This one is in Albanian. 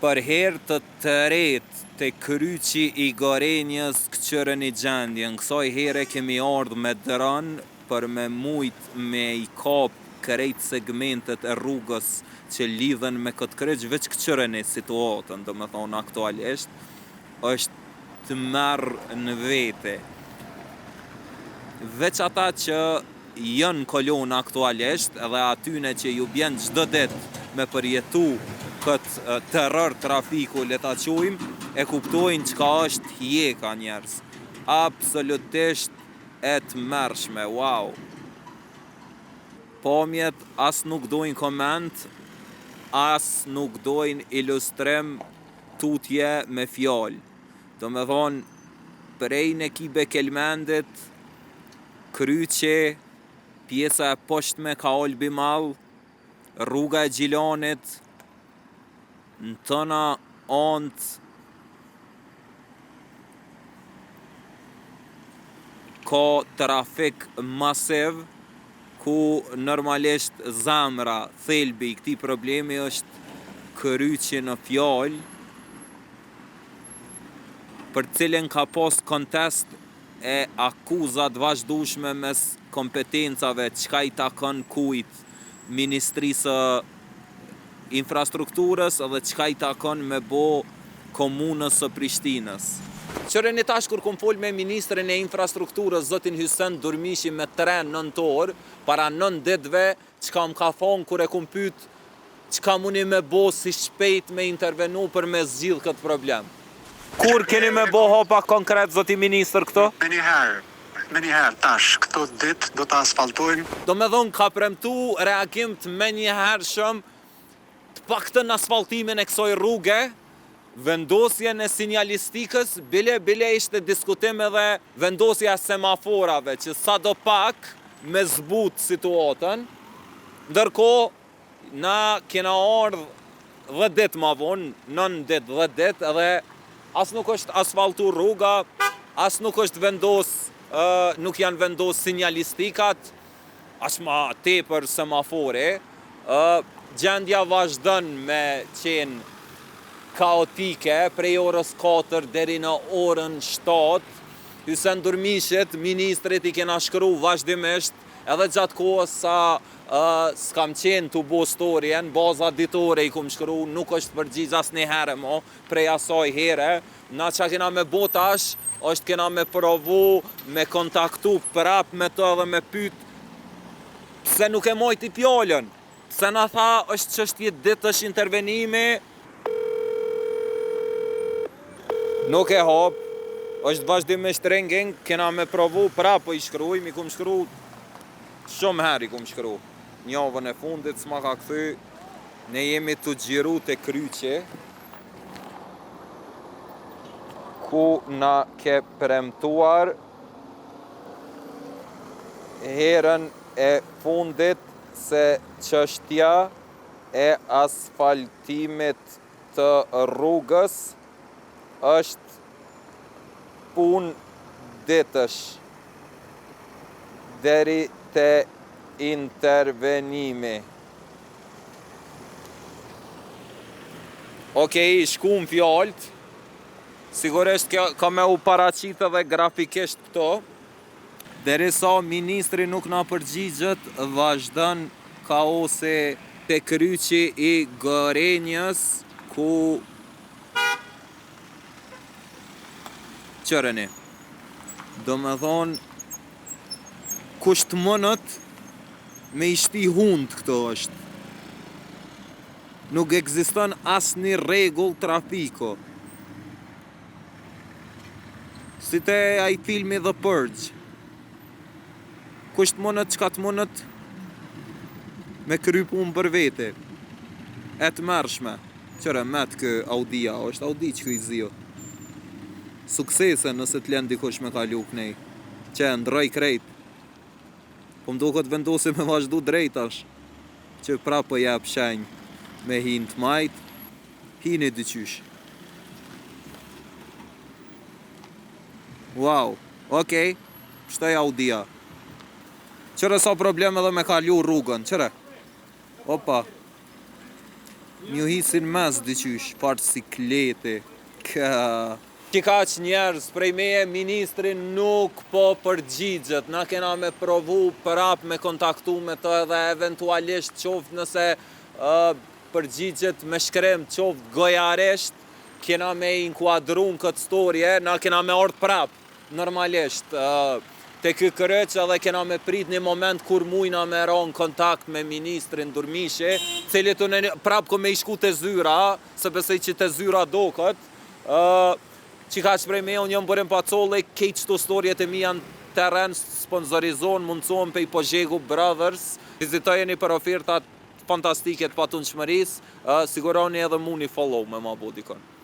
Për herë të tretë të kryqi i Gorenjës këqërën i gjendjen. Kësaj here kemi ardhë me dron për me mujt me i kap krejt segmentet e rrugës që lidhen me këtë kryq, veç këqërën i situatën, do me thonë aktualisht, është të merë në vete. Veç ata që janë kolon aktualisht, edhe atyne që ju bjen çdo ditë me përjetu këtë terror trafiku, le ta quajmë, e kuptojnë çka është hjeka njerëz. Absolutisht e tmerrshme, wow. Pamjet as nuk dojnë koment, as nuk dojnë ilustrim, tutje me fjalë. Do me thonë, prej në kibe kelmendit, kryqi, pjesa e poshtme ka olbi mall, rruga e Gjilanit, në tëna anët ka trafik masiv, ku normalisht zamra, thelbi i këtij problemi është kryqi në fjalë, për cilën ka pas kontest e akuzat vazhdueshme mes kompetencave, çka i takon kujt, Ministrisë Infrastrukturës edhe çka i takon me bo komunës së Prishtinës. Qërën e tash kur kom fol me Ministrin e Infrastrukturës, zotin Hysen Durmishi, me tren nëntor, para 9 ditëve, çka më ka thonë kur e kom pyet çka muni me bo si shpejt me intervenu për me zgjidh këtë problem. Kur keni me bo hapa konkret, zoti Ministër, këto? Me njëherë tash, këto ditë do të asfaltojnë. Do me thonë ka premtu reagim të me njëhershëm të paktën asfaltimin e kësoj rruge, vendosjen e sinjalistikës, bile ishte diskutim edhe vendosja semaforave, që sa do pak me zbut situatën, ndërkohë na kena ardhë 10 ditë ma vonë, 9 ditë, 10 ditë, edhe as nuk është asfaltu rruga, as nuk është nuk janë vendos sinjalistikat, as ma tepër semafore, gjendja vazhdon me qenë kaotike, prej orës 4 deri në orën 7, Hysen Durmishit, ministrit, i kena shkru vazhdimisht, edhe gjatë kohës sa s'kam qenë të bo storjen, baza ditore i kum shkru, nuk është përgjigj as një herë mo, prej asaj here, na qa kena me bo tash, është kena me provu, me kontaktu prap me të edhe me pyet, pse nuk e mojti pjallën, pse na tha është çështje ditësh intervenimi, nuk e hap, është vazhdimisht ringing, kena me provu prap, po i shkruaj, mi kum shkru, shumë herë i kum shkru, njavën e fundit s'ma ka kthy, ne jemi të xhiru te kryqi, ku na ke premtuar herën e fundit se çështja e asfaltimit të rrugës është punë ditësh deri te intervenimi. Okej, shkum fjallët, sigurisht ka me u paraqit edhe grafikisht këto, derisa ministri nuk na përgjigjet, vazhdon kaosi te kryqi i Gorenjës, ku qërëni, do me thonë, kusht mënët me ishti hund këto është. Nuk ekziston asnjë rregull trafiko. Si te ai filmi The Purge. Kusht mënët, çka të mënët, me kry punë për vete. E të mërshme. Qëre, met kë Audia, është Audi që këj zio. Suksese nëse të lën dikush me kalu kënej. Që ndroj krejt. Po mdo këtë vendosi me vazhdu drejtash. Që prapë jep shenjë me hinë të majt, hinë e dyqysh. Wow, okej, shtoj Audia. Qëre sa problem edhe me kalu rrugën, qëre? Opa. Mju hisin mes dyqysh, parë sikleti. Që ka që njerës prej meje, ministri nuk po përgjigjet. Na kena me provu prap me kontaktu me të edhe eventualisht qoftë nëse përgjigjet me shkrem qoftë gojaresht, kena me inkuadru në këtë storje, na kena me ardhë prap, normalisht. Te ky kërëq edhe kena me prit një moment kur mujna me ra në kontakt me ministrin Durmishi, cili të në prap ko me i shku të zyra, se besej që të zyra do këtë, që ka që prej me, unë jam bërëm pacolli, kejt qëto storjet e mi janë teren sponsorizon, mundëson pe i Pozhegu Brothers, vizitojeni për ofertat fantastike të patun shmëris, siguroni edhe mu një follow me ma bodikon.